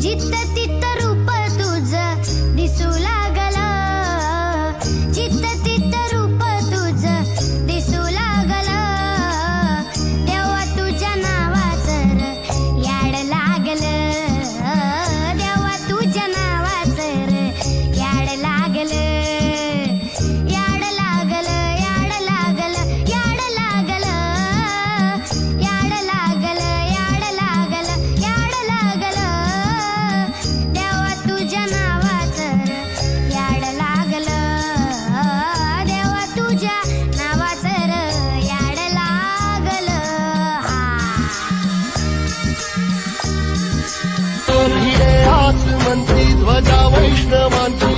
जित्त तित्त रूप तुझं दिसू लागला, जित्त तित्त रूप तुझं दिसू लागला, देवा तुझ्या नावाचं र याड लागलं, देवा तुझ्या नावाचं र याड लागलं, याड लागलं, याड लागलं, याड लागलं, याड लागलं, याड लागलं, याड लागलं, देवा तुझ्या नावाचं र याड लागलं, देवा तुझ्या नावाचं र याड लागलं. हिरे आसमंती ध्वजा वैष्णवांची